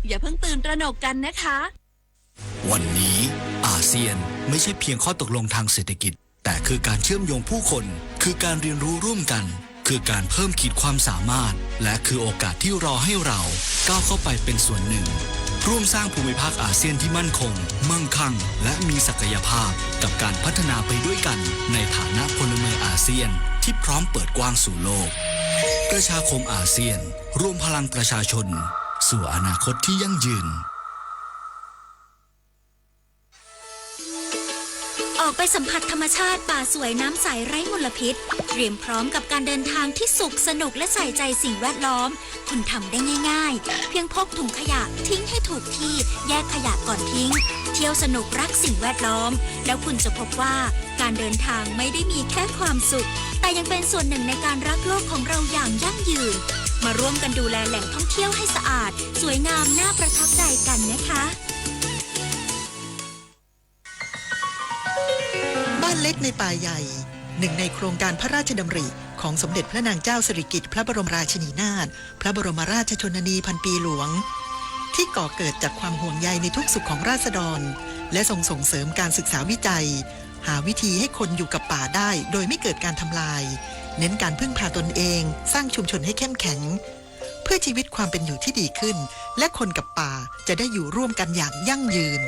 อย่าเพิ่งตื่นตระหนกกันนะคะวันนี้อาเซียนไม่ใช่เพียงข้อตกลงทางเศรษฐกิจแต่คือการเชื่อมโยงผู้คนคือการเรียนรู้ร่วมกันคือการเพิ่มขีดความสามารถและคือโอกาสที่รอให้เราก้าวเข้าไปเป็นส่วนหนึ่งร่วมสร้างภูมิภาคอาเซียนที่มั่นคงมั่งคั่งและมีศักยภาพกับการพัฒนาไปด้วยกันในฐานะพลเมืองอาเซียนที่พร้อมเปิดกว้างสู่โลกประชาคมอาเซียนร่วมพลังประชาชนสู่อนาคตที่ยั่งยืนออกไปสัมผัสธรรมชาติป่าสวยน้ำใสไร้มลพิษเตรียมพร้อมกับการเดินทางที่สุขสนุกและใส่ใจสิ่งแวดล้อมคุณทำได้ง่ายๆเพียงพกถุงขยะทิ้งให้ถูกที่แยกขยะก่อนทิ้งเที่ยวสนุกรักสิ่งแวดล้อมแล้วคุณจะพบว่าการเดินทางไม่ได้มีแค่ความสุขแต่ยังเป็นส่วนหนึ่งในการรักโลกของเราอย่างยั่งยืนมาร่วมกันดูแลแหล่งท่องเที่ยวให้สะอาดสวยงามน่าประทับใจกันนะคะบ้านเล็กในป่าใหญ่หนึ่งในโครงการพระราชดำริของสมเด็จพระนางเจ้าสิริกิติ์พระบรมราชินีนาถพระบรมราชชนนีพันปีหลวงที่ก่อเกิดจากความห่วงใยในทุกสุขของราษฎรและส่งเสริมการศึกษาวิจัยหาวิธีให้คนอยู่กับป่าได้โดยไม่เกิดการทำลายเน้นการพึ่งพาตนเองสร้างชุมชนให้เข้มแข็งเพื่อชีวิตความเป็นอยู่ที่ดีขึ้นและคนกับป่าจะได้อยู่ร่วมกันอย่างยั่งยืน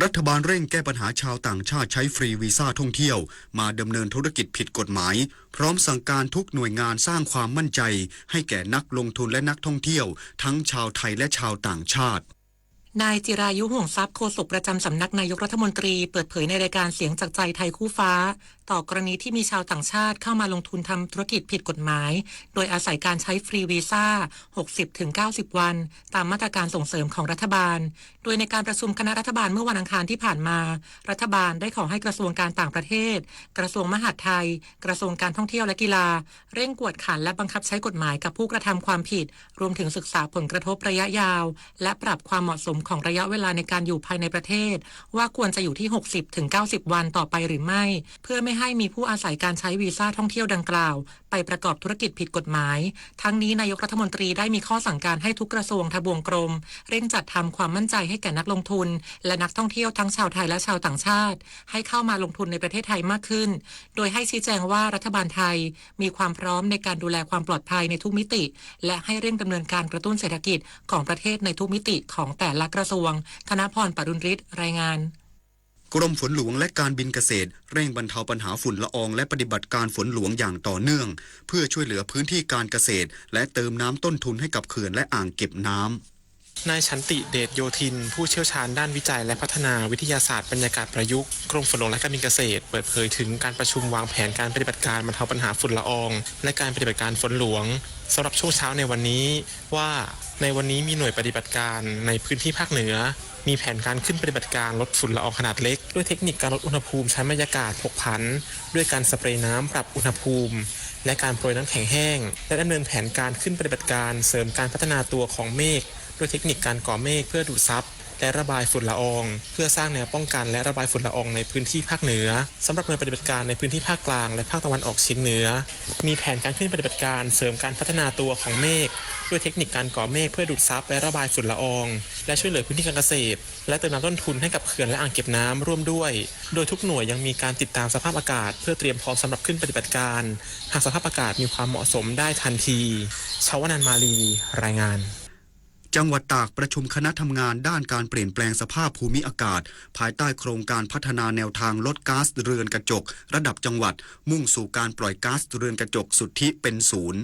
รัฐบาลเร่งแก้ปัญหาชาวต่างชาติใช้ฟรีวีซ่าท่องเที่ยวมาดำเนินธุรกิจผิดกฎหมายพร้อมสั่งการทุกหน่วยงานสร้างความมั่นใจให้แก่นักลงทุนและนักท่องเที่ยวทั้งชาวไทยและชาวต่างชาตินายจิรายุห่วงทรัพย์โฆษกประจำสำนักนายกรัฐมนตรีเปิดเผยในรายการเสียงจากใจไทยคู่ฟ้าต่อกรณีที่มีชาวต่างชาติเข้ามาลงทุนทำธุรกิจผิดกฎหมายโดยอาศัยการใช้ฟรีวีซ่า 60-90 วันตามมาตรการส่งเสริมของรัฐบาลโดยในการประชุมคณะรัฐบาลเมื่อวันอังคารที่ผ่านมารัฐบาลได้ขอให้กระทรวงการต่างประเทศกระทรวงมหาดไทยกระทรวงการท่องเที่ยวและกีฬาเร่งกวดขันและบังคับใช้กฎหมายกับผู้กระทำความผิดรวมถึงศึกษาผลกระทบระยะยาวและปรับความเหมาะสมของระยะเวลาในการอยู่ภายในประเทศว่าควรจะอยู่ที่ 60-90 วันต่อไปหรือไม่เพื่อไม่ให้มีผู้อาศัยการใช้วีซ่าท่องเที่ยวดังกล่าวไปประกอบธุรกิจผิดกฎหมายทั้งนี้นายกรัฐมนตรีได้มีข้อสั่งการให้ทุกกระทรวงทบวงกรมเร่งจัดทำความมั่นใจให้แก่นักลงทุนและนักท่องเที่ยวทั้งชาวไทยและชาวต่างชาติให้เข้ามาลงทุนในประเทศไทยมากขึ้นโดยให้ชี้แจงว่ารัฐบาลไทยมีความพร้อมในการดูแลความปลอดภัยในทุกมิติและให้เร่งดำเนินการกระตุ้นเศรษฐกิจของประเทศในทุกมิติของแต่ละกระทรวงธนพร ปรุณฤทธิ์รายงานกรมฝนหลวงและการบินเกษตรเร่งบรรเทาปัญหาฝุ่นละอองและปฏิบัติการฝนหลวงอย่างต่อเนื่องเพื่อช่วยเหลือพื้นที่การเกษตรและเติมน้ำต้นทุนให้กับเขื่อนและอ่างเก็บน้ำนายชันติเดชโยธินผู้เชี่ยวชาญด้านวิจัยและพัฒนาวิทยาศาสตร์บรรยากาศประยุกต์กรมฝนหลวงและการบินเกษตรเปิดเผยถึงการประชุมวางแผนการปฏิบัติการบรรเทาปัญหาฝุ่นละอองและการปฏิบัติการฝนหลวงสำหรับช่วงเช้าในวันนี้ว่าในวันนี้มีหน่วยปฏิบัติการในพื้นที่ภาคเหนือมีแผนการขึ้นปฏิบัติการลดฝุ่นละอองขนาดเล็กด้วยเทคนิคการลดอุณหภูมิชั้นบรรยากาศผกผันด้วยการสเปรย์น้ำปรับอุณหภูมิและการโปรยน้ำแข็งแห้งและดำเนินแผนการขึ้นปฏิบัติการเสริมการพัฒนาตัวของเมฆด้วยเทคนิคการก่อเมฆเพื่อดูดซับและระบายฝุ่นละอองเพื่อสร้างแนวป้องกันและระบายฝุ่นละอองในพื้นที่ภาคเหนือสำหรับหน่วยปฏิบัติการในพื้นที่ภาคกลางและภาคตะวันออกเฉียงเหนือมีแผนการขึ้นปฏิบัติการเสริมการพัฒนาตัวของเมฆด้วยเทคนิคการก่อเมฆเพื่อดูดซับและระบายฝุ่นละอองและช่วยเหลือพื้นที่การเกษตรและเติมน้ำต้นทุนให้กับเขื่อนและอ่างเก็บน้ำร่วมด้วยโดยทุกหน่วยยังมีการติดตามสภาพอากาศเพื่อเตรียมพร้อมสำหรับขึ้นปฏิบัติการหากสภาพอากาศมีความเหมาะสมได้ทันทีชาวนันท์มาลีรายงานจังหวัดตากประชุมคณะทำงานด้านการเปลี่ยนแปลงสภาพภูมิอากาศภายใต้โครงการพัฒนาแนวทางลดก๊าซเรือนกระจกระดับจังหวัดมุ่งสู่การปล่อยก๊าซเรือนกระจกสุทธิเป็นศูนย์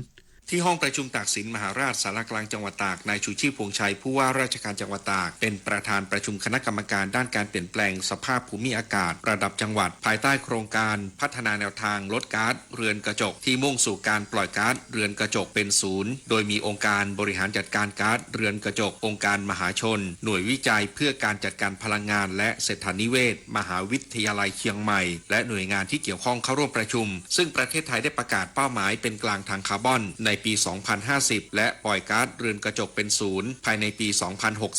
ที่ห้องประชุมตากสินมหาราชสารกลางจังหวัดตากนายชูชีพพวงชัยผู้ว่าราชการจังหวัดตากเป็นประธานประชุมคณะกรรมการด้านการเปลี่ยนแปลงสภาพภูมิอากาศระดับจังหวัดภายใต้โครงการพัฒนาแนวทางลดก๊าซเรือนกระจกที่มุ่งสู่การปล่อยก๊าซเรือนกระจกเป็นศูนย์โดยมีองค์การบริหารจัดการก๊าซเรือนกระจกองค์การมหาชนหน่วยวิจัยเพื่อการจัดการพลังงานและเศรษฐานิเวศมหาวิทยาลัยเชียงใหม่และหน่วยงานที่เกี่ยวข้องเข้าร่วมประชุมซึ่งประเทศไทยได้ประกาศเป้าหมายเป็นกลางทางคาร์บอนใน ปี 2050 และปล่อยก๊าซเรือนกระจกเป็นศูนย์ภายในปี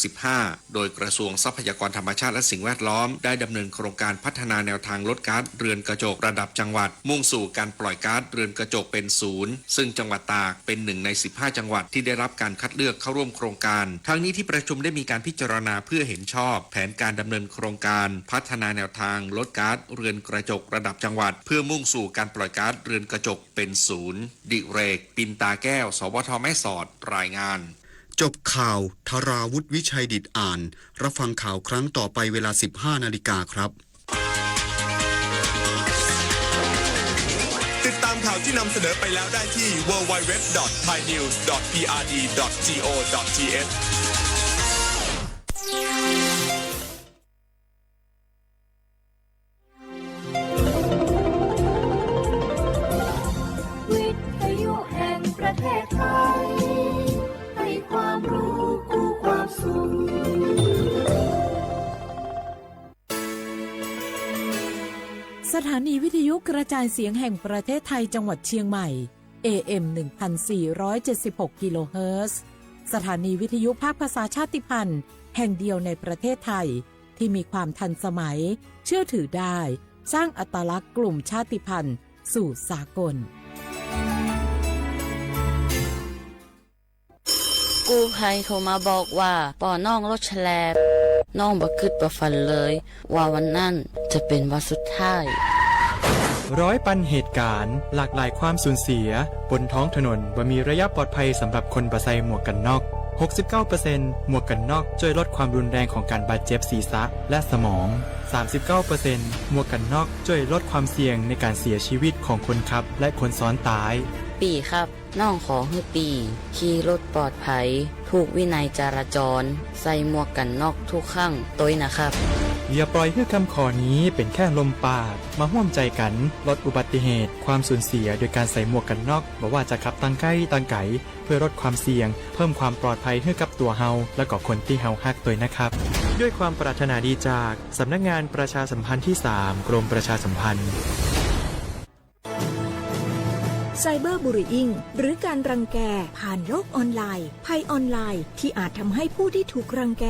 2065 โดยกระทรวงทรัพยากรธรรมชาติและสิ่งแวดล้อมได้ดำเนินโครงการพัฒนาแนวทางลดก๊าซเรือนกระจกระดับจังหวัดมุ่งสู่การปล่อยก๊าซเรือนกระจกเป็นศูนย์ซึ่งจังหวัดตากเป็นหนึ่งใน 15 จังหวัดที่ได้รับการคัดเลือกเข้าร่วมโครงการทั้งนี้ที่ประชุมได้มีการพิจารณาเพื่อเห็นชอบแผนการดำเนินโครงการพัฒนาแนวทางลดก๊าซเรือนกระจกระดับจังหวัดเพื่อมุ่งสู่การปล่อยก๊าซเรือนกระจกเป็นศูนย์ดิเรกปินตาแก้วสวทแม่สอดรายงานจบข่าวธราวุฒิวิชัยดิษฐ์อ่านรับฟังข่าวครั้งต่อไปเวลา 15 นาฬิกาครับติดตามข่าวที่นำเสนอไปแล้วได้ที่ www.thainews.prd.go.thวิทยุแห่งประเทศไทยให้ความรู้คู่ความสุขสถานีวิทยุกระจายเสียงแห่งประเทศไทยจังหวัดเชียงใหม่ AM 1476 กิโลเฮิรตซ์สถานีวิทยุภาคภาษาชาติพันธุ์แห่งเดียวในประเทศไทยที่มีความทันสมัยเชื่อถือได้สร้างอัตลักษณ์กลุ่มชาติพันธุ์สู่สากลกู้ภัยโทรมาบอกว่าป่อน้องรถแฉลบน้องบ่คิดบ่ฝันเลยว่าวันนั้นจะเป็นวันสุดท้ายร้อยปันเหตุการณ์หลากหลายความสูญเสียบนท้องถนนบ่มีระยะปลอดภัยสำหรับคนบ่ใส่หมวกกันน็อก 69% หมวกกันน็อกช่วยลดความรุนแรงของการบาดเจ็บศีรษะและสมอง 39% หมวกกันน็อกช่วยลดความเสี่ยงในการเสียชีวิตของคนขับและคนซ้อนท้ายปีครับน้องขอให้ปีขี่รถปลอดภัยถูกวินัยจราจรใส่หมวกกันน็อกทุกครั้งตัวนะครับอย่าปล่อยให้คำขอนี้เป็นแค่ลมปากมาร่วมใจกันลดอุบัติเหตุความสูญเสียโดยการใส่หมวกกันน็อกบ่ว่าจะขับตั้งใกล้ตั้งไกลเพื่อลดความเสี่ยงเพิ่มความปลอดภัยให้กับตัวเฮาและก็คนที่เฮาฮักตัวนะครับด้วยความปรารถนาดีจากสำนักงานประชาสัมพันธ์ที่ 3 กรมประชาสัมพันธ์ไซเบอร์บูลลี่หรือการรังแกผ่านโลกออนไลน์ภัยออนไลน์ที่อาจทำให้ผู้ที่ถูกรังแก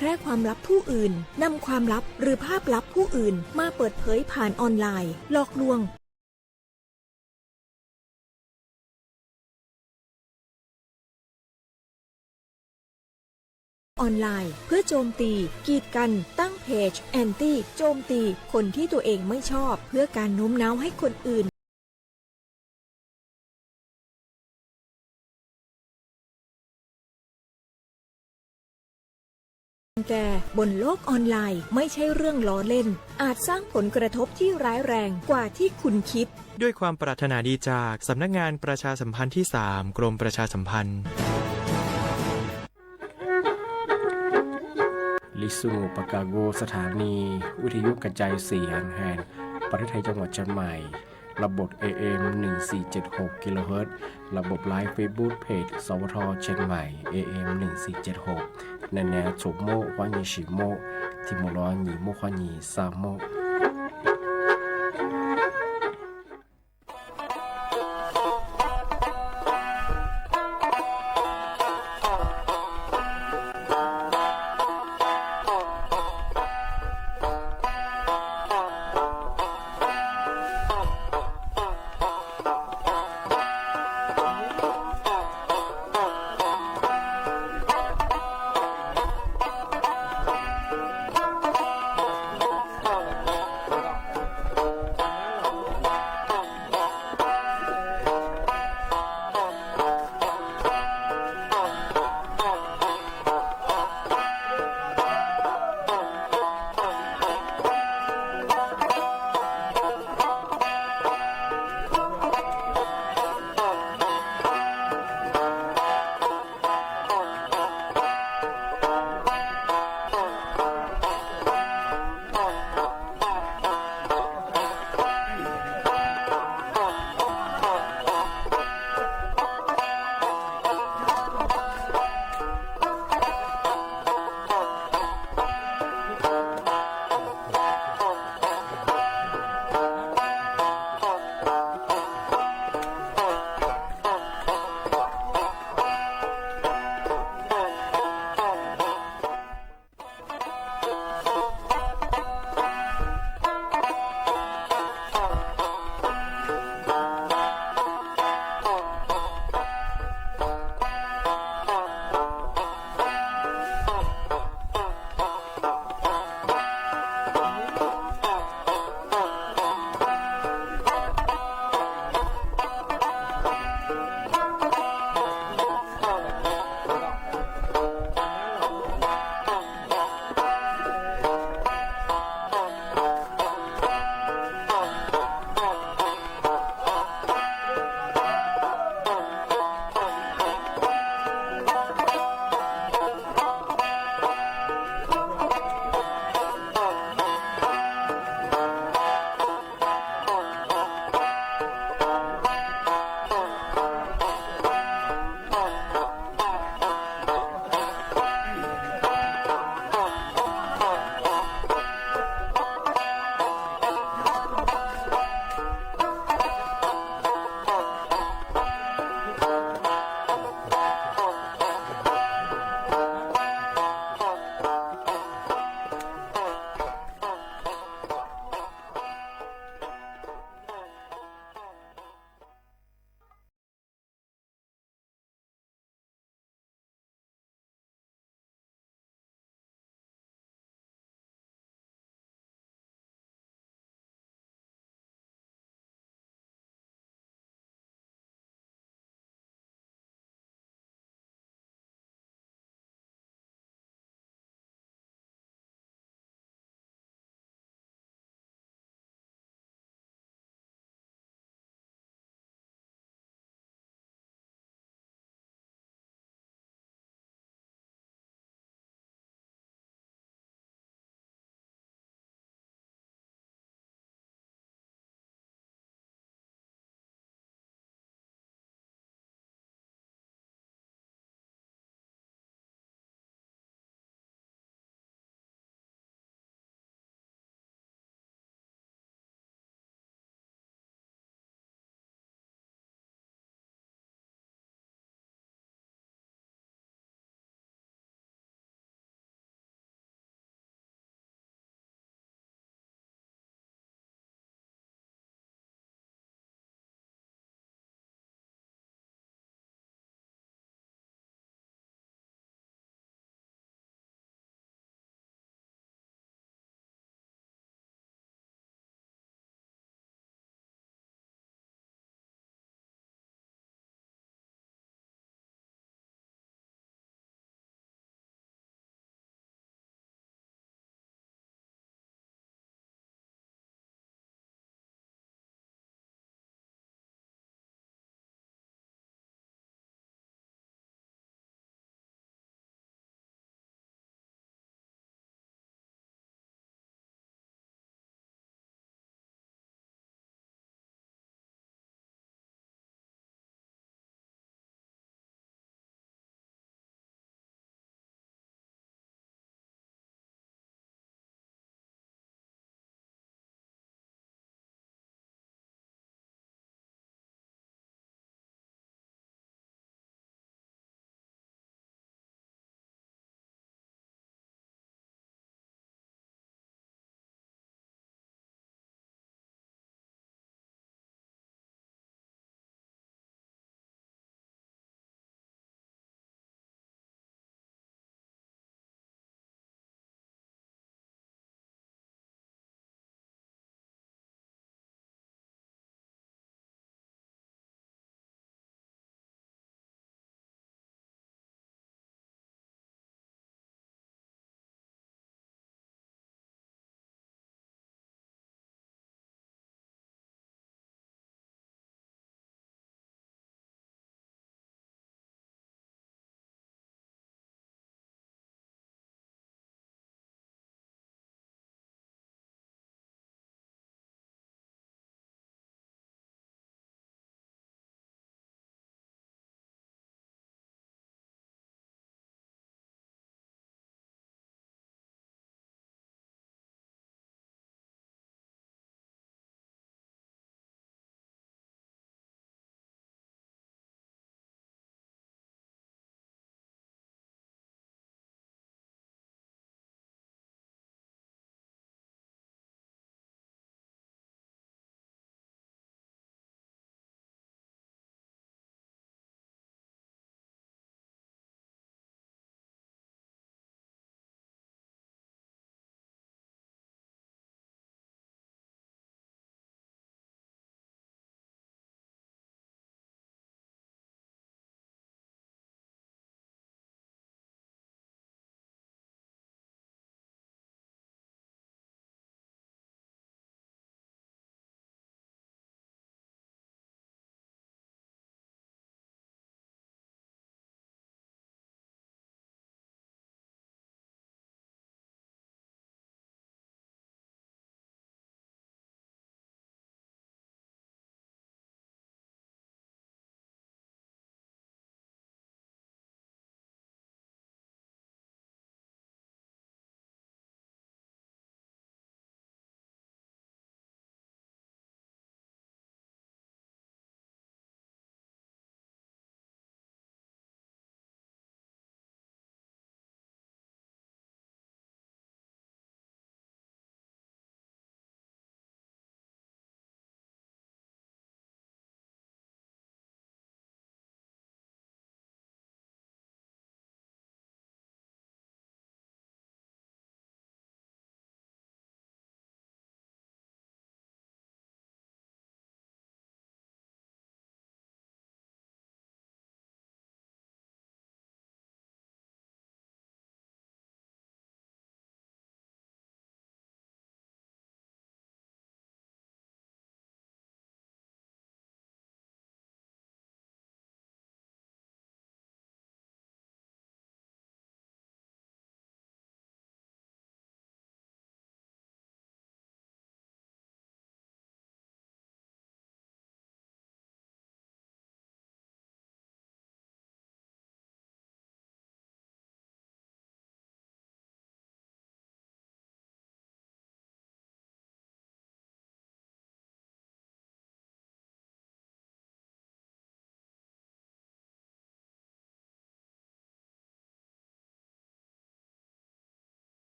แพร่ความลับผู้อื่นนำความลับหรือภาพลับผู้อื่นมาเปิดเผยผ่านออนไลน์หลอกลวงออนไลน์เพื่อโจมตีกีดกันตั้งเพจแอนตี้โจมตีคนที่ตัวเองไม่ชอบเพื่อการโน้มน้าวให้คนอื่นแกบนโลกออนไลน์ไม่ใช่เรื่องล้อเล่นอาจสร้างผลกระทบที่ร้ายแรงกว่าที่คุณคิดด้วยความปรารถนาดีจากสำนักงานประชาสัมพันธ์ที่ 3 กรมประชาสัมพันธ์ลิซูปากาโกสถานีวิทยุกระจายเสียงแห่งประเทศไทยจังหวัดเชียงใหม่ระบบ AM 1476 กิโลเฮิรตซ์ระบบไลฟ์เฟซบุ๊กเพจสวทเชียงใหม่ AM 1476ในแนวฉุกโมกวานีชิโมที่โมร้อนหยีโมควานีซาโม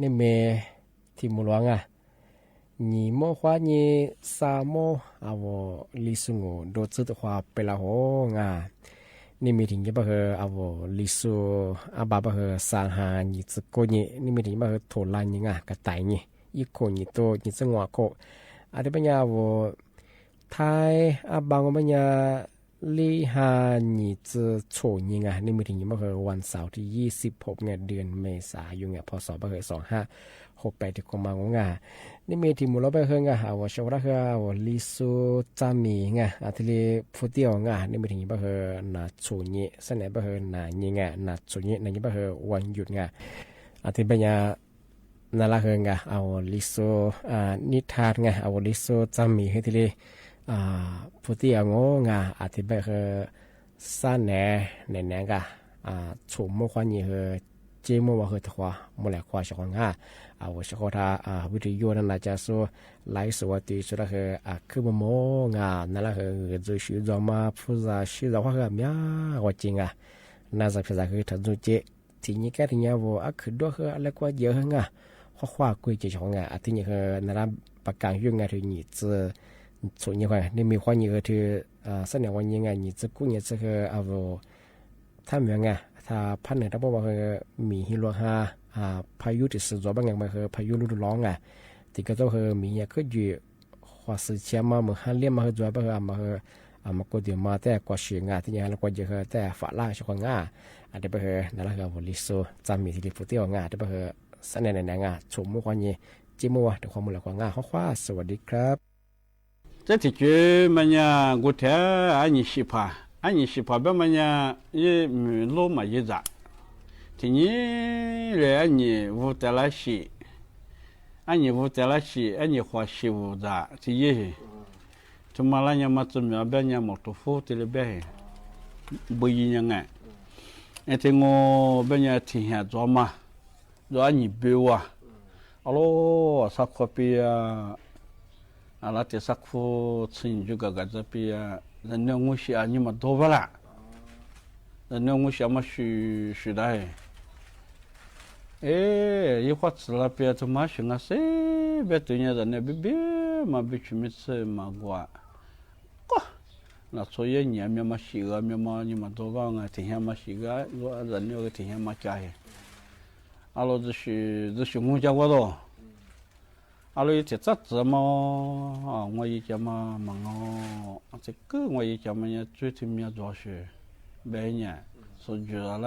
นี่เมที่มุลวัง你莫花你沙漠啊我历史我都知道话ไปละโหงานี่มีถึงจะบ่เฮอาวลิซูอาบาบ่เฮอสาหานี่จะโกนี่มีถึงบ่เฮอโทลานี่งากะไตนี่อีโกนี่โตนี่จะงวโกอะดิปัญญาวไทยอาบางปัญญาลีหานี่จะโชนี่งานี่มีถึงบ่เฮอวันเสาร์ที่26เนี่ยเดือนเมษายนเนี่ยพศบ่เฮอ2568ที่กมางงานี่มีที่มุลบ่เฮงาาวชวระเฮาวลิซูจามีงาอะทีเลฟุติอองานี่มีถึงบ่เฮอนาโชนี่สะเนบ่เฮอนานี่งานาโชนี่นานี่บ่เฮอวันหยุดงาอะทีปัญญานาละเฮงาเอาลิซูนิทานงาเอาลิซูจามีเฮทีเลฟุติอองงาอะทีบ่เฮอสะเนแนงาโชมควานี่เฮอเจมว่าเฮอทว่ามุแลควาชงา我是和他วิทยุนั้นน่าจะ说来说对说那个คือบ่มงานั่นละคือ就是说嘛复杂是的话个咩我จริงน่าจะภาษาคือถ้าดูเจทีนี้ก็ทีนี้ว่าคือด้วยคืออะไรกว่าเยอะงาว่าคุยเจของทีนี้คือนั่นละประกันอยู่งาที่นี่จะส่วนนี้ว่านี่มีความนี้ก็คือเสนอวันนี้นี่จะกู้นี่จะคือถ้าเหมือนถ้าพันเนี่ยถ้าบอกว่ามีฮิโรฮาพายุที่สุดบางอย่างมันคือพายุฤดูร้อนที่ก็ต้องคือมีเนี่ยก็อยู่ว่าสิเชื่อมาเมื่อฮันเลี้ยมาคือตัวบางมาคือมาก็เดี๋ยวมาแต่กว่าเสียงที่เนี่ยแล้วก็จะคือแต่ฝาล่าชกงอันเดียวคือนั่นแหละคือลิโซจำมีที่ลิฟุติอง่าเดียวคือสนในชมมุกวันนี้จิมัวเดี๋ยวความมูลกว่างข้อสวัสดีครับ这ที่เจอมันเนี่ยกูเถอะอันนี้สิพาแบบมันเนี่ยยี่โลมายี่จ้ะทีนี้เลยอันนี้วุฒิละสิอันนี้ความสิวุฒิที่ยี่ทุกมาแล้วเนี่ยมาจุ่มเนี่ยแบบเนี่ยหมดทุกฟูที่เลยแบบบุยยังไงไอ้ที่งูแบบเนี่ยที่เหี้ยจอมาอันนี้เบี้ยวอ๋อสักคนปีอะไรที่สักคนสิ่งจุกก็จะปีแต่เนี่ยงูเสียอันนี้มาโตไปละแต่เนี่ยงูเสียมาสุดได้ยี่ห้อสลับปีตัวมาชิงาเซ่เบตุเนี่ยแต่เนี่ยบีมาบิชุมิเซ่มากว่าก็น่าสวยเนี่ยมีมาชิกามีมานี่มาโตบ้างที่เหี้ยมาชิกาว่าแต่เนี่ยก็ที่เหี้ยมาจ่ายอาลูจะงูจักว่าตัวอาลูจะจัดจะมาว่ายี่จะมามังอ๋อจะก็ว่ายี่จะมาเนี่ยช่วยที่มีตัวเชื่อเบเนี่ยสุดจุดอะไร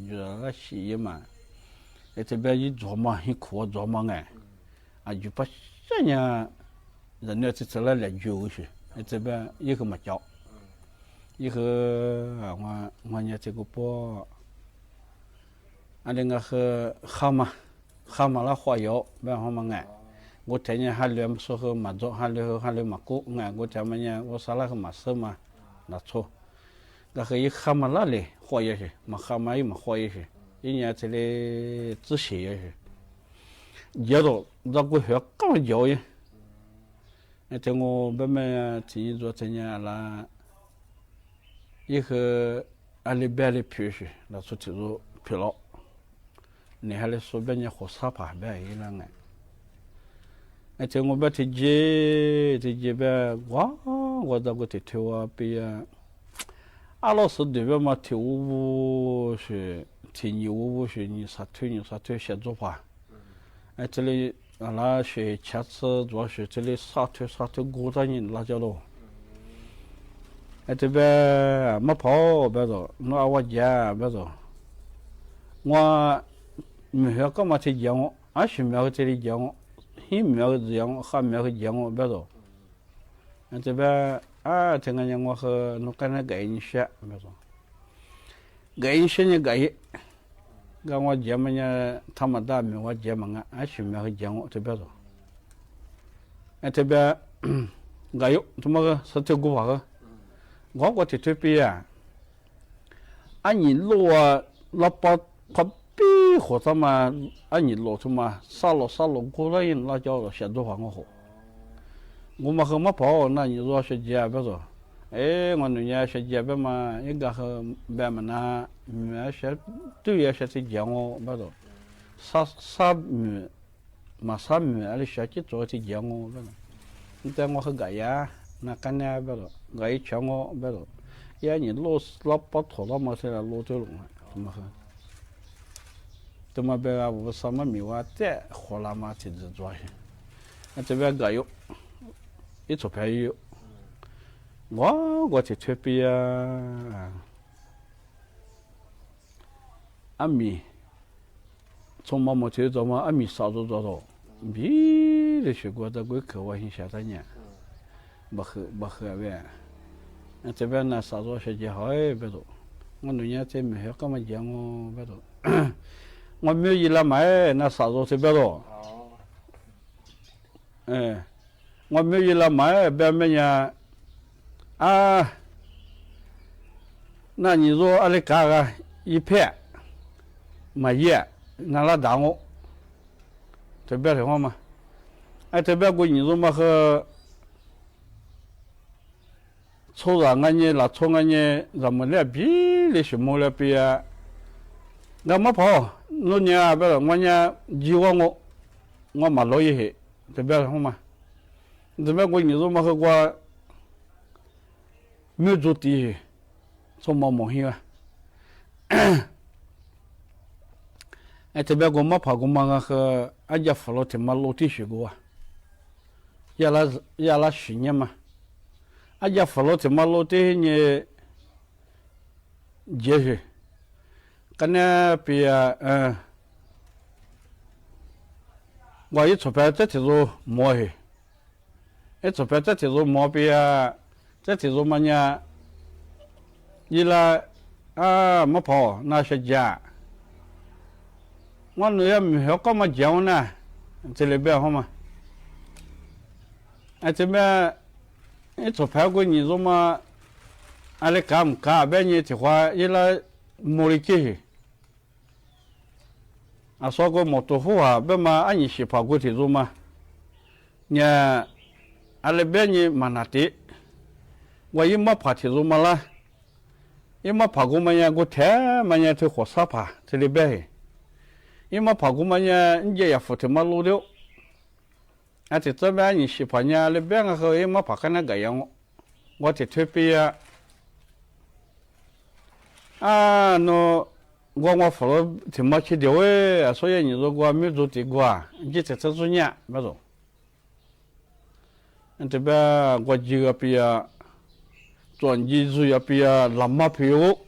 จุดอะไรสิมาไอ้ที่เบย์จอมาหิขวจอมาไงอายุปัจจัยเนี่ยแต่เนี่ยที่จะเล่นเลยอยู่ใช่ไอ้ที่เบย์ยี่คือมาเจาะยี่คือว่าเนี่ยที่กูป้ออันนี้ก็คือเข้ามาแล้วขวายอยู่แบบเขามาไงกูเทียนฮัลโหลมาสู้คือมาโจฮัลโหลมากู้ไงกูจะมาเนี่ยกูสาระคือมาซื้อมาหนักโชก็คือยี่เข้ามาแล้วเลยขวายใช่มาเข้ามายี่มาขวายใช่ยี่เนี่ยที่เลย自学ใช่เยอะตัวเรากูเหรอก็ไม่เยอะยังไอ้ที่งูแบบไม่ที่นี่ตัวที่เนี่ยละยี่คืออะไรแบบผิวใช่เราสุดที่รู้ผิวแล้วนี่ฮะเลยสุดแบบเนี่ยหัวซาผ่าแบบยี่ละไงไอ้ที่งูแบบที่เจแบบว่าเราก็ที่ที่ว่าไปอาเราสุดเดี๋ยวมาที่วูใช่ที่你我是你啥腿写作法，哎，这里那是茄子主要是这里啥腿鼓着你辣椒喽，哎这边没跑别走，那我家别走，我没晓干嘛去养我，俺是没有这里养我，he没有养我，还没有养我别走，哎这边听人家我和那跟那改你学别走。改些呢改，跟我姐们呢，他们大名我姐们俺是没会讲我这边说，哎这边改有怎么个是这个话个，我这边俺你路老把他比或者嘛，俺你路什么杀了过来人那叫写作话我好，我们和没跑，那你说是姐别说。我女儿学姐别嘛，一个和别嘛那，没学对也学是讲我不懂，啥米嘛啥米，阿拉小鸡做的养我不了，你带我去干呀，那干呢不了，我一抢我不了，呀你老把头了嘛，现在老走龙了，怎么很？怎么别啊？我什么米哇？再活了嘛，挺子抓些。那这边个有，一撮牌有。我去特别啊，阿米，从妈妈去做嘛，阿米烧做到，米的水果在贵口我先下3年，不喝呗。那这边呢，烧做些几好哎，别多。我那年在没有干嘛讲我别多。我没有一来买，那啥子特别多。我没有一来买，别没呢。啊，那你说阿里嘎嘎一片，买叶，拿来打我，特别的话嘛，特别过你说嘛和，抽上俺呢，那抽俺呢，咱们那比的什么那比啊，那么跑。那年啊，别了，我呢，我买老一些，特别好嘛。特别过你说嘛和我没做地，做毛毛线啊。特别过嘛跑过嘛和俺家扶了他妈楼梯学过啊，也拉10年嘛，俺家扶了他妈楼梯呢，结实。跟那比我一出牌在提出摸去，一出牌在提出摸比在提出嘛呢，一来没跑那些家，我那也没晓干嘛讲呢，这里边好嘛，这边一出牌过你说嘛，俺来干不干？别你的话一来摸里去。说过摩托户啊，别嘛，俺是跑过去做嘛，呢，俺那边呢嘛那的，我一没跑去做嘛啦，一没跑过嘛呢，我天嘛呢，去火车爬这里边，一没跑过嘛呢，你也扶他妈路掉，这边你是跑呢，那边个和一没跑看那个样，我这特别那。我扶了挺没去掉哎，所以你说我没做这个啊，你这做年没做。这边我几个比转机主要比那么朋友，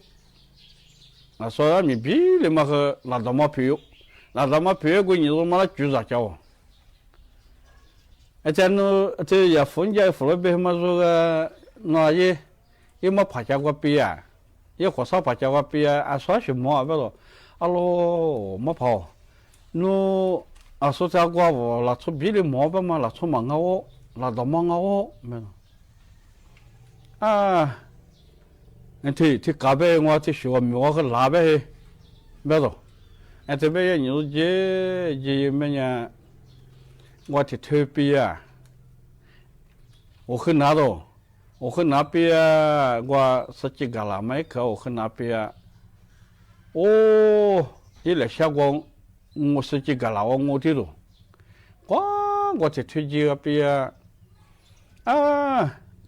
所以你比你们和那么朋友，那么朋友过你说嘛住啥叫？这也分家扶了别么说个那也没爬家过比啊。一火烧把家伙比说什么不咯？喽没跑，说这个我拿出比的毛吧嘛，拿出毛我，拿到毛我没了。这隔壁我这学我和那边没了。这边你说这么呢？我这特别我很拿到。我和那边我十几个了，没去我和那边一来下光，我十几个了，我这种，我在推荐那边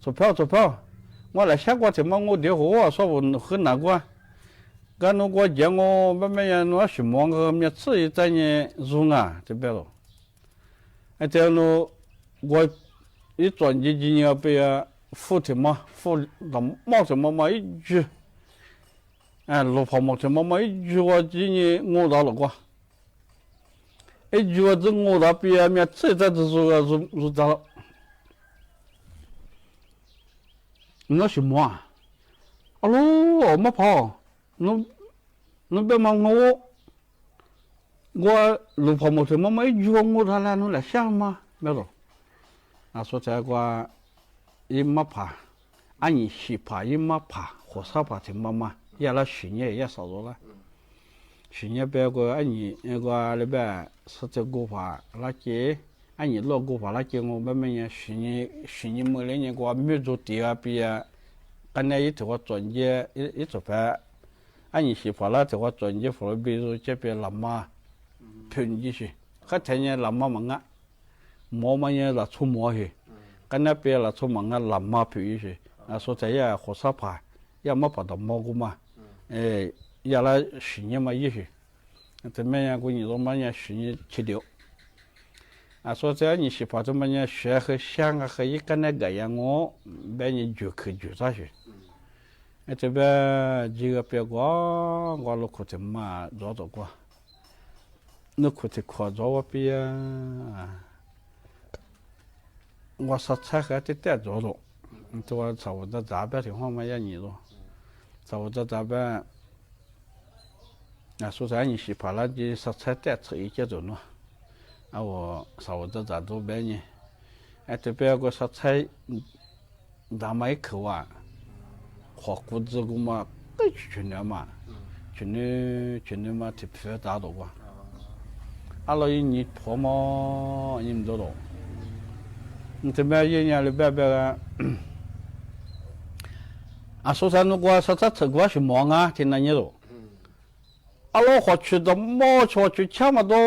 坐票，我来下光怎么我的货说我和那个，刚那个讲我慢慢呀，我什么个面吃一在呢用啊这边了，这样咯，我一转进去那边。付什么？付那毛什么嘛一句，老婆毛什么嘛一句我今年我到了过，一句我这我到边面这在这说到了，那什么啊？我没跑，那别忙我老婆毛什么嘛一句我到了，你来想嘛？没有，说这个。一没爬，俺你西爬一没爬，火烧爬挺妈妈，也那10年也少着了。10年别个俺你那个那边是这个爬那些，俺你老个爬那些我慢慢呢10年没2年个没做地啊比刚才一头我转接一做牌，俺你西爬那头我转接扶了比如这边那么，偏一些，还天天那么忙啊，毛嘛也那出毛些，跟那边那出忙啊，那么偏一些，啊，说这呀火烧牌，要么跑到毛个嘛，要来10年嘛一些，这么样过年多嘛也10年7条。啊，说这样你媳妇这么样学和想啊和一个那个样我，把你就啥去？这边几个别个我都可怎么做过，那可得可做我别啊，我说菜还得带做了，这我差不多咋办的话嘛也你了，差不多咋办？啊，说这样你媳妇那就说菜带吃一节做了。啊，我差不多咋做办呢？这边个说菜，咱们一口啊，火锅子个嘛，该去年嘛，去年嘛，特别大多个。阿拉一年破嘛，你们多多。这边一年里边个，啊，说啥那个说菜吃过是忙啊，听那你多。阿拉花去的毛去抢嘛多，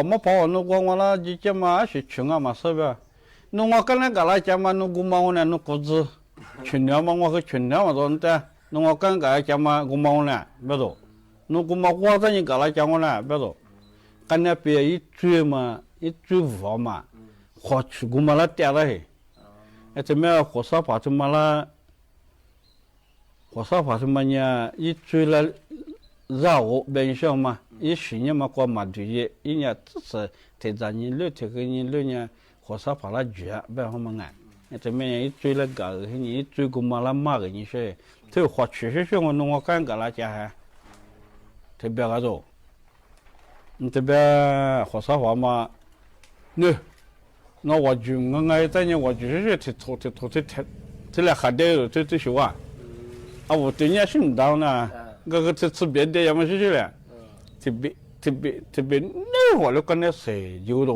没跑那个我那几件嘛是穷啊嘛是吧？那我刚才那家嘛那个嘛我那那谷子，穷了嘛我和穷了嘛多的，那我刚才家嘛个嘛我那别多，那个嘛我在你那家我那别多，刚才别一追嘛一追无嘛，花去个嘛那掉了嘿，这边火烧把这嘛那，火烧把这嘛呢一追了。绕我本身嘛，一10年嘛过嘛对的，一年只是提着你6天个你6年，火烧跑了绝，不好嘛哎，这边一追了个，你一追过嘛那马个你说，这花确实我弄我干个那家还，特别个多，这边火烧跑嘛，那我就我在你我就是这来还得这些话，啊我对你是唔到呢。个吃别的要么是了，特别那会儿跟那谁有的，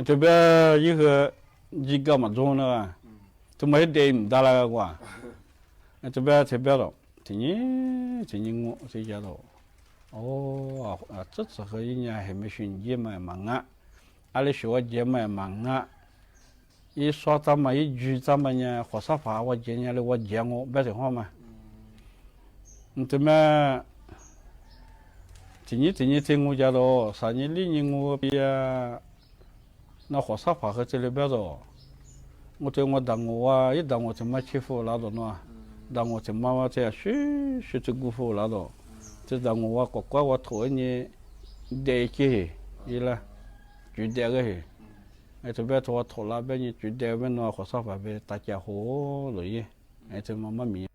这边一个几个嘛做那个，这么一点唔大那个哇，这边特别了，今年我这家了，哦啊，这次和一年还没选节嘛忙啊，阿里学节嘛忙啊，一说咱们一句咱们呢，火烧法我今年的我讲我别的话嘛。这么，今年听我家咯，3年2年我比那火烧法和这里边咯，我对我当我啊，一当我怎么欺负那种喏，当我怎么这样学这辜负那种，这当我乖我头呢，带起伊拉，就带个嘿，这边头那边呢就带边那火烧法边大家伙了耶，这妈妈咪。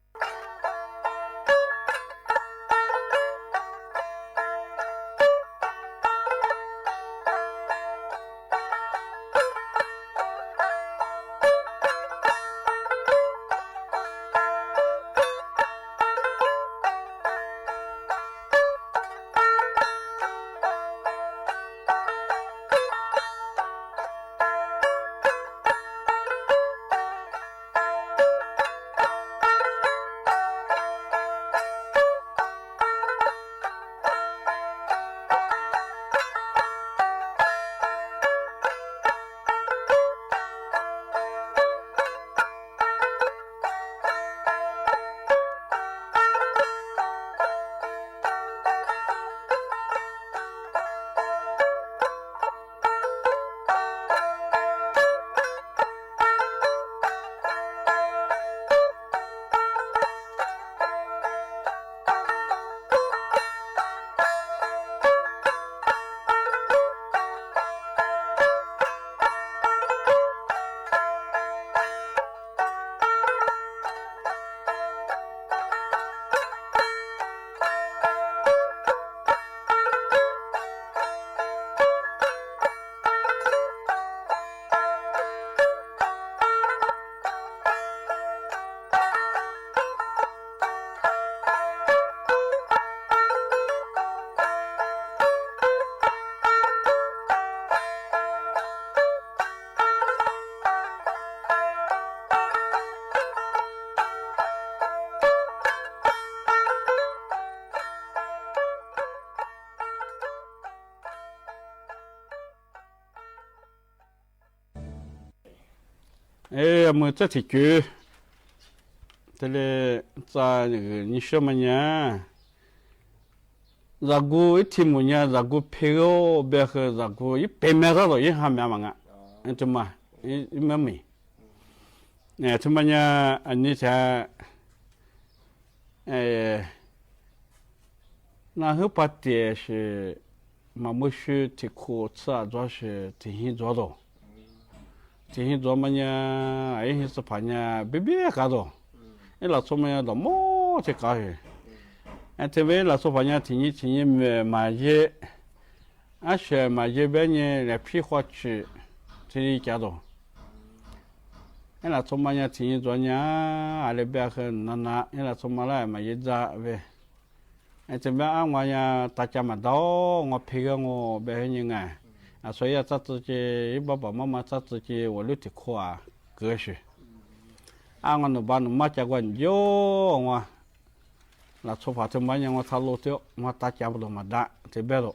哎，么这题句，这里在那个你说么呢？ragu itu punya ragu pego behe ragu i pemera lo i hamya manga itu mah i mami nah cumanya ini saya那后把的是马木须提库吃啊，主要是提醒做的，提醒做么呢？哎，是怕呢，别搞的，哎，老说么呀，老么去搞去。这边老说反正听买些，是买些边呢来批发去，这里家多。老说嘛呢听做呢，阿里边很难，老说嘛来买些杂呗。这边我呢大家嘛到，我批个我边人所以咱自己爸爸妈妈咱自己我留的苦啊，个是。我那把那马家关有我。là số phận trong bao nhiêu mà tháo lỗ tiêu mà ta chạm được mà đã thì bé rồi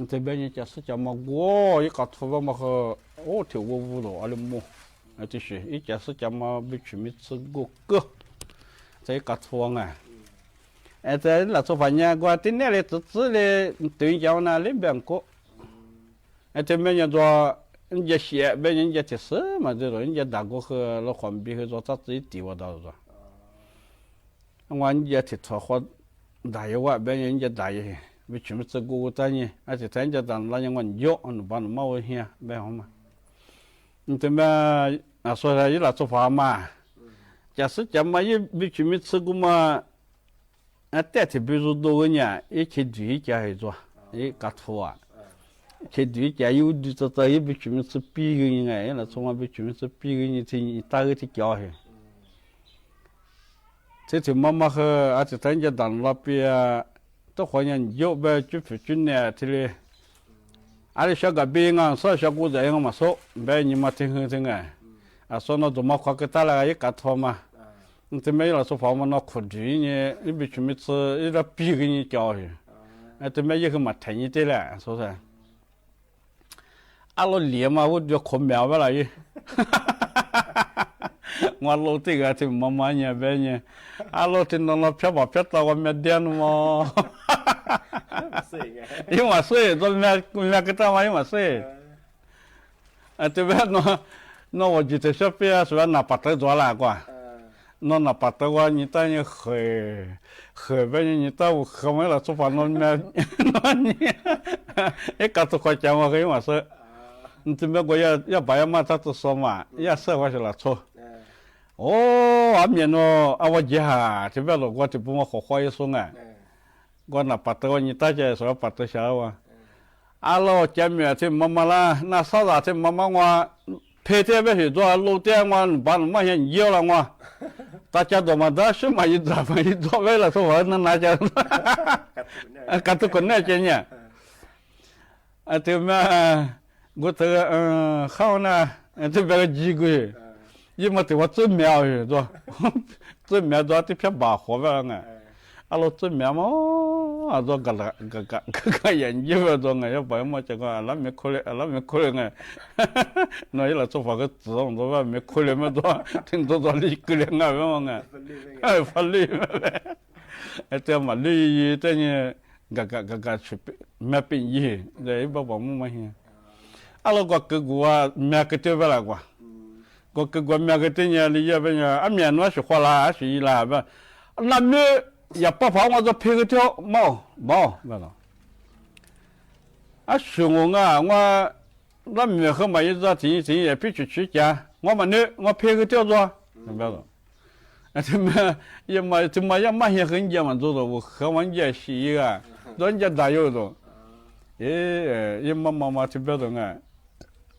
thì bé như chả sức chạm mà quá cái cắt phô mà họ thiếu vô vô rồi anh mua thì sự ít chả sức chạm mà bị chuẩn bị sức gốc cơ thì cắt phô này thế là số phận nhà qua tin này tự này tự nhau na lấy bằng cố thì bé như cho giờ xẻ bé như giờ thì sớm mà rồi giờ đã có nó còn bị cái cho tự己tiêu vào rồiวันจะติดต่อได้ว่าเป็นยังจะได้วิชุมสกุลตานี่อาจจะแทนจะดันแล้วยังวันโยอันบ้านมาเฮียแบบนั้นแต่เมื่อส่วนใหญ่เราจะฟังมาจะสึกจะมาวิชุมสกุลมาแต่ที่บิรุโดเนี่ยอีคิดดีจะให้ตัวอีกัดฟัวคิดดีจะอยู่ดีจะได้วิชุมสปีกันยังไงเราจะมาวิชุมสปีกันนี่ที่ตาที่เกี่ยวเห这ที่妈妈和而且人家当那边都好像有呗，就附近呢，这里，阿里小个边啊，说小姑子样嘛说，别你嘛听说那怎么快给他来一个头嘛，这没有说房嘛那苦地呢，你必须没吃，一个逼给你教去，这没一个嘛听你的了，说是，阿老脸嘛，我就可苗不了伊。我老这个就妈妈呢边呢，老听到那飘到我面点么，因为水，做面给他玩因为水，这边那我记得小边说拿把头抓来过，那拿把头我你当你喝边你到喝完了做饭那面那你，一搞都快讲我因为水，这边我要把要嘛他都说嘛，要说我是了错。阿面喏，我姐哈，这边我这不我好一说我那把头你大家说把头小哇，老见面这妈妈啦，那啥子这妈妈我陪这边去做路店我把那么些要了我，大家都嘛都是嘛一做为了说我那哪家，干都跟那些呢，这边我这个好呢，这边个几个月。因为对我做苗是吧？做苗做的偏把活了老做苗嘛，做个研究做要不然么这个那没可能那一来做法个字我们说没可能么做，听做理可能么法律这嘛律这呢个去没变异，这一把么么些，老个我没个对不啦个。我面个等下你要不然面我是花啦是一啦不，那面也不怕我这配个条毛不咯，是我我那面和嘛一只听也必须去家，我们我配个条做，明白了？这么也蛮些很家嘛做的，我和我家是一个，人家大有的，也妈这边的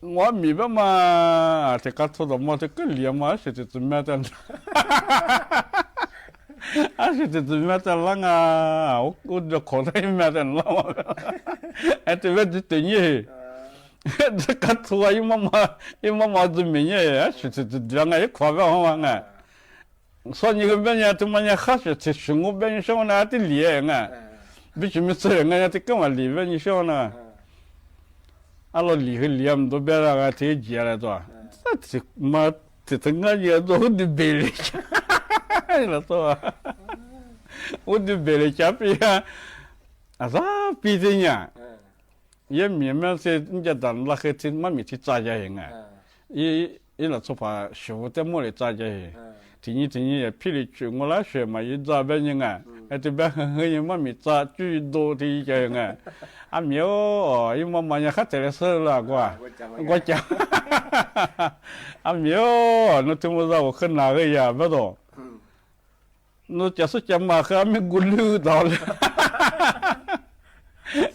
我明白嘛，这个做的嘛，这个脸嘛是这怎么的？是这怎么的啦？我就口袋里面的啦嘛，这边就等于，这个做一妈妈怎么样？是这两个一块不好嘛？说你个边呀，怎么样？还是这生活边上那的脸必须没责任这干嘛里边你说呢？老厉害，都别那个太急了，是吧？这嘛这tengah dia tu di beli. Lah tu. Di beli tapi ya. Asa pidinya. Ye memang se inja dan lah ke tin mami ti zaja yenga. Ye lah tu pa shu de mo le zaja ye. Tini ye pili chu ngo la shui ma ye za ben yenga. Ati ba he mami za ju do ti yenga. À miếu nhưng mà nhà khách thì sơ là qua chả à miếu nó chung vào đâu khăn nào cái gì bắt đầu nó chả số chả mà cái mình gùn lư đó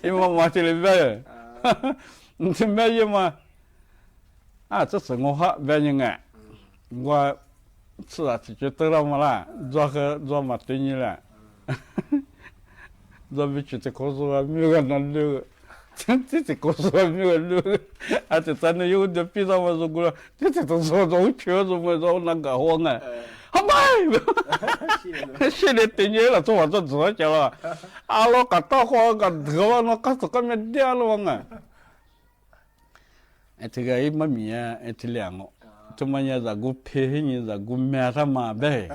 nhưng mà thì lên về thì bây mà à这是我哈về như ngạ我是啊就得了嘛啦做嘛对你了咱去这告诉我没有难路，这告诉我没有路，而且咱那有的比上我说过了，这都说从确实我说那个慌啊，好嘛，现在等年了，做我这做去了，啊，我搞到慌搞得我那搞什么面掉了啊，哎，这个一没米啊，哎，这两个。tu manya zagu pehi ni zagu mera ma be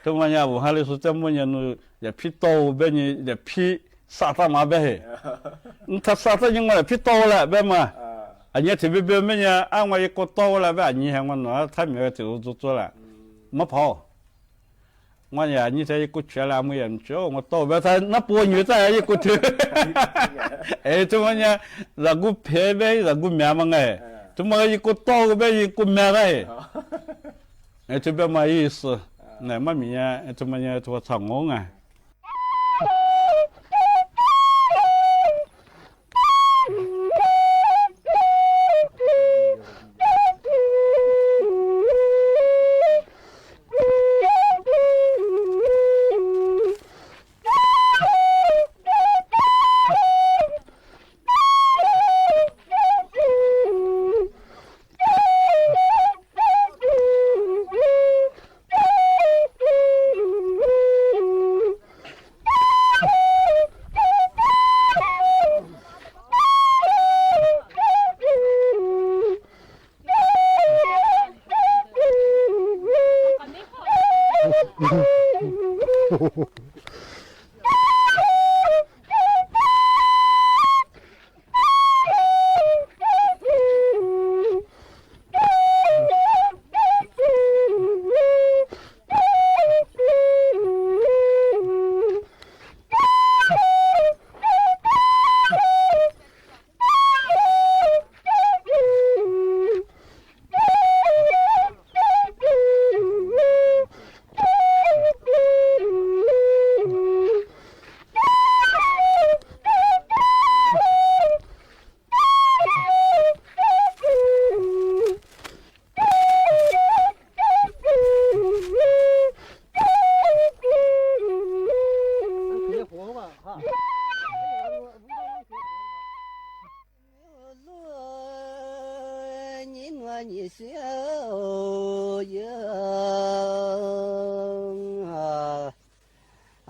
tu manya bu hale su temonya nu ya pito be ni ya pi sata ma be nta sata ni ma pito la be ma anya te be menya anwa ye ko to la ba ni han no ta me te zu zu la ma pao我呀，你这一个缺了没人做，我到边他那波女在一个头，哎，怎么呢？那个配备那个面嘛哎。怎么一个刀个呗一个面来？哎，这边嘛意思，那么米呀，怎么呢？做长工啊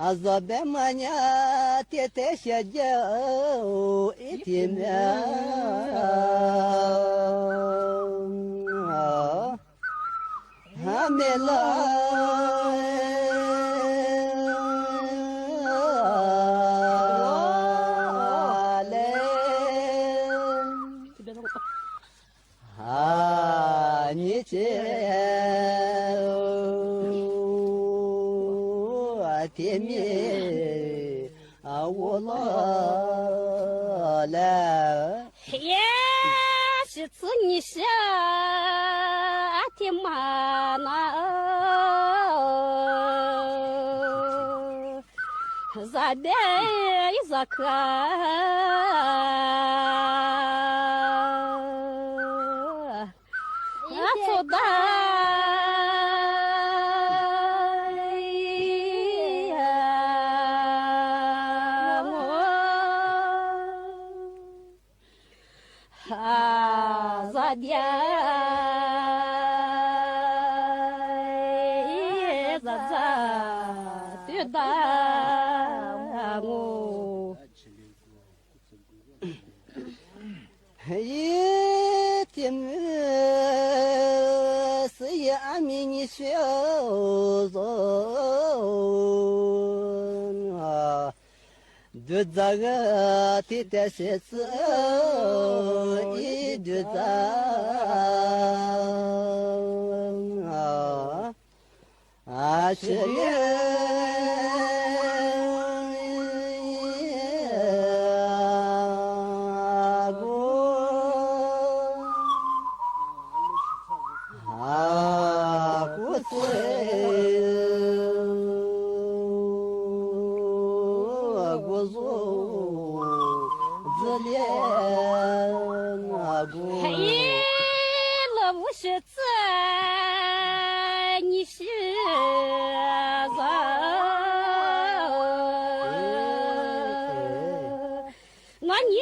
？Azabemanya tete shajau itimya hamela تيمي والله لا يا شتصني شاتي معنا زادي زكاة أصدق 你小子啊，就这个的的些子一就这啊是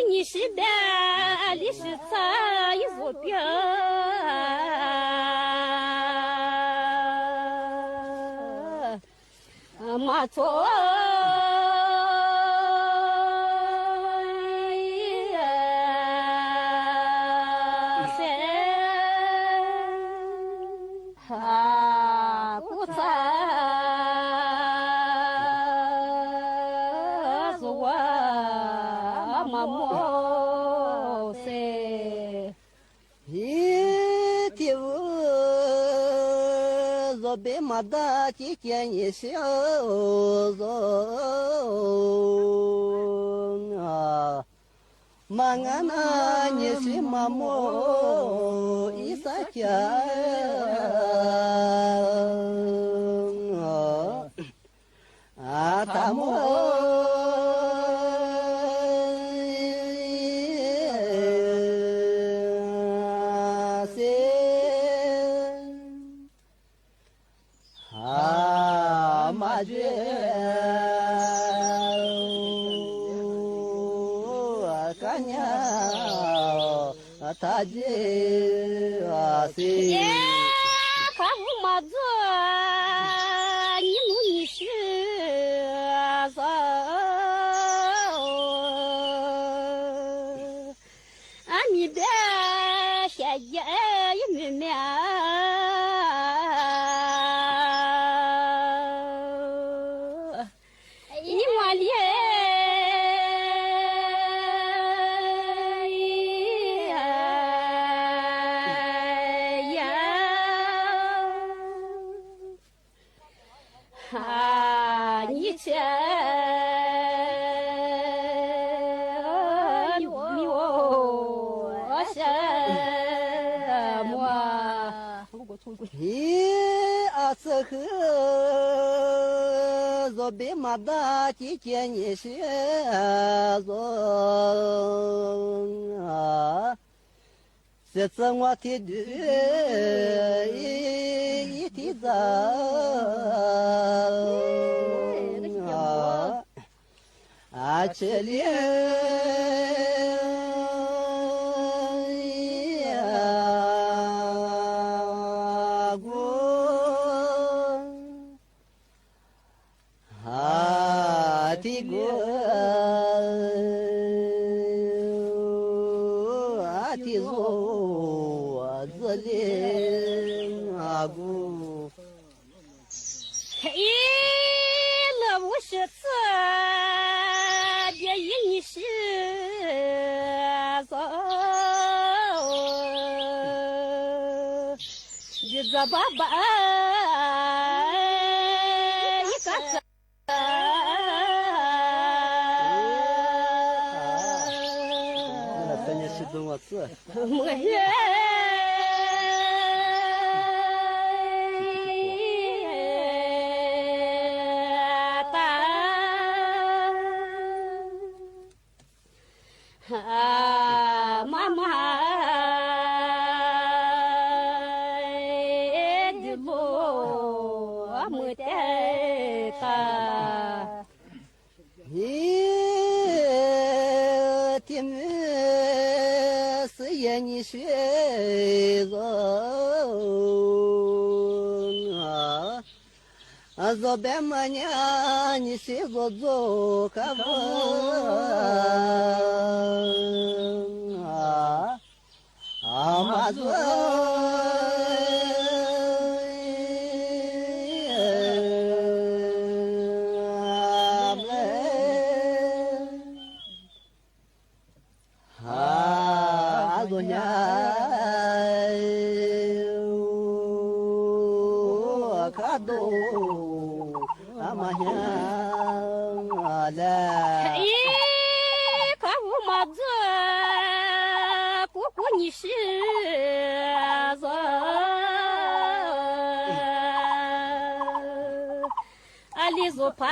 你是的，你是啥一座标？马错。别马达几件一小子啊，马俺那你是马莫一撒家啊，他莫。他这啊是耶，看我妈子，你努你是啥？啊，你的下也没面。你妈哩。这个若别马达几件一些子啊，这次我提的一提子啊，这里。爸爸，你干啥？那咱也是怎么吃？没人。妈妈。你学着啊，若别么娘，你学着做可不啊，马子。卡多阿玛呀啦。咦，可我妈子，姑姑你是子，阿里做怕。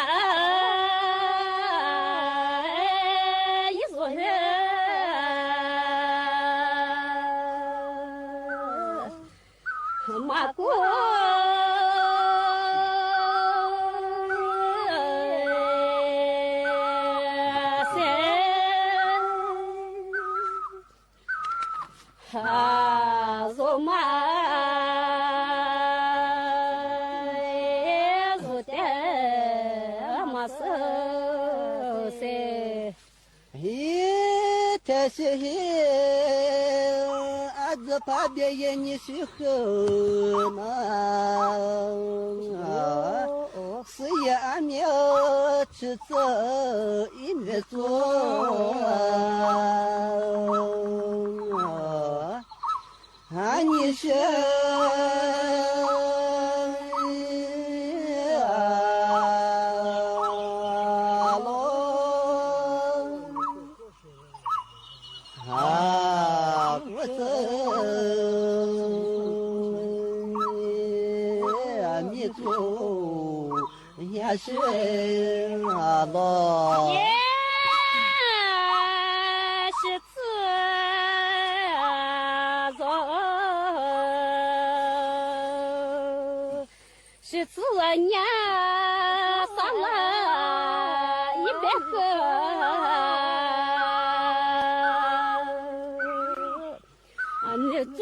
马过哈罗马罗的马色噻，嘿，这是子怕别人你是好嘛，是也俺们吃这一面做，俺你是。是啊咯，也是自走，是自娘上了一百个，你做。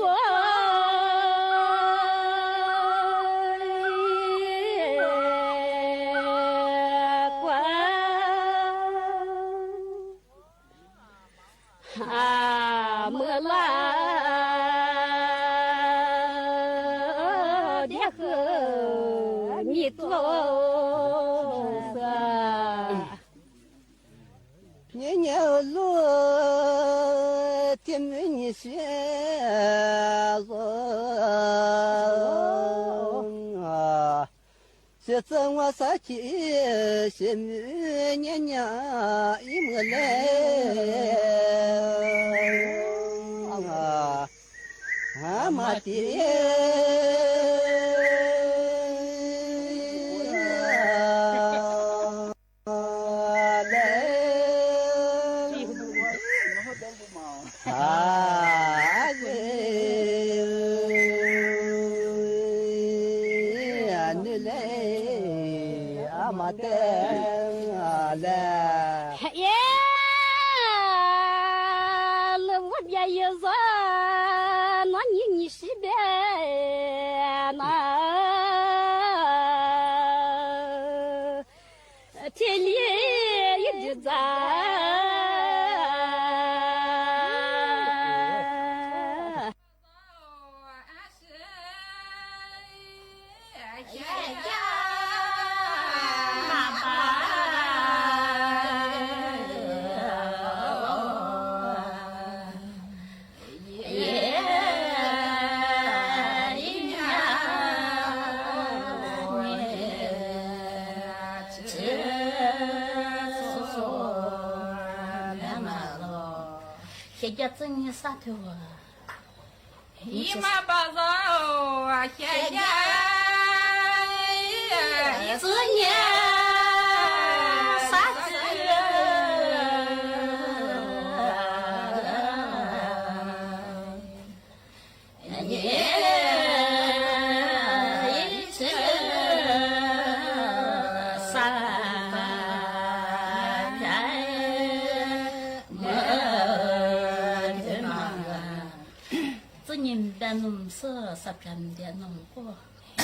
年年路天没你学了啊，现在我啥去是没年年一没来啊，俺妈的。耶，那我别一说，那你是别那，天里一直在。现在正月啥头啊？姨妈把肉啊，现在这年啥子？弄色十片的弄过，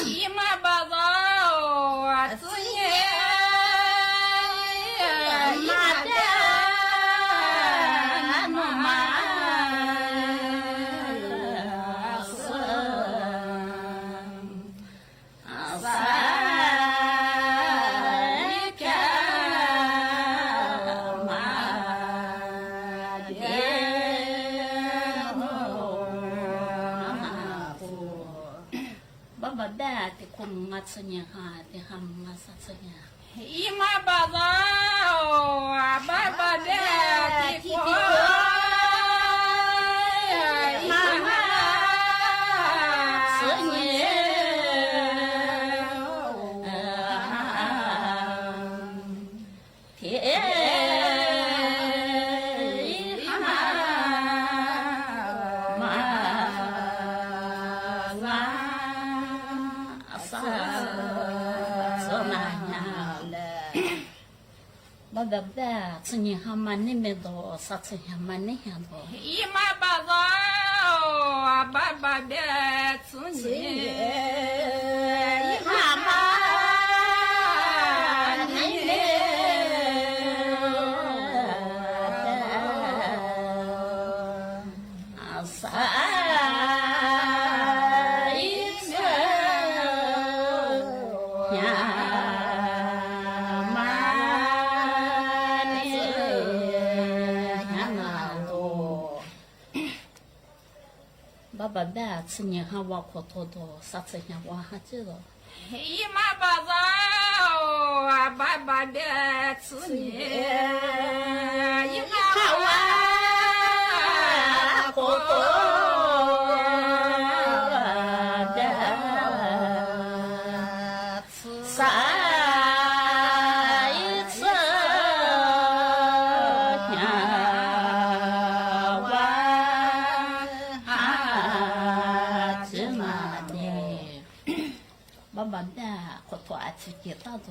姨妈把肉啊，自己拿的弄嘛是三片嘛的。爸爸带的空啊，次年哈，的哈嘛啥次年？姨妈把子啊，爸爸的地瓜，妈妈次年，爸爸的次年哈嘛那么多，啥次年嘛那样多？姨妈把子啊，爸爸的次年，姨妈妈你们。爸爸的次年哈我可多多，啥次年我还知道。姨妈把子啊，爸爸的次年，姨妈我可多的啥？爸爸的可多爱吃鸡蛋子，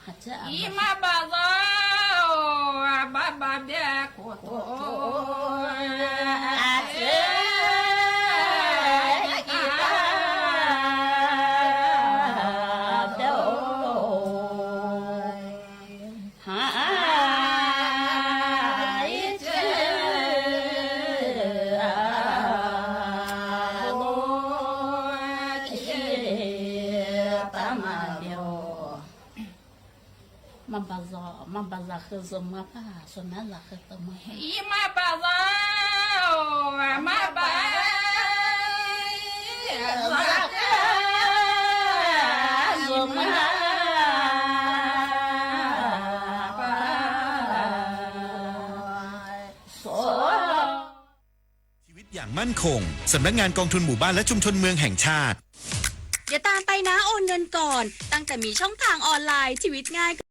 还这样。姨妈把子啊，爸爸的可多爱吃鸡蛋子，妈把子喝什么吧？说那子喝什么？姨妈把子啊，妈把什么？ชีวิตอย่างมั่นคงสำนักงานกองทุนหมู่บ้านและชุมชนเมืองแห่งชาติ อย่าตามไปนะโอนเงินก่อน ตั้งแต่มีช่องทางออนไลน์ชีวิตง่าย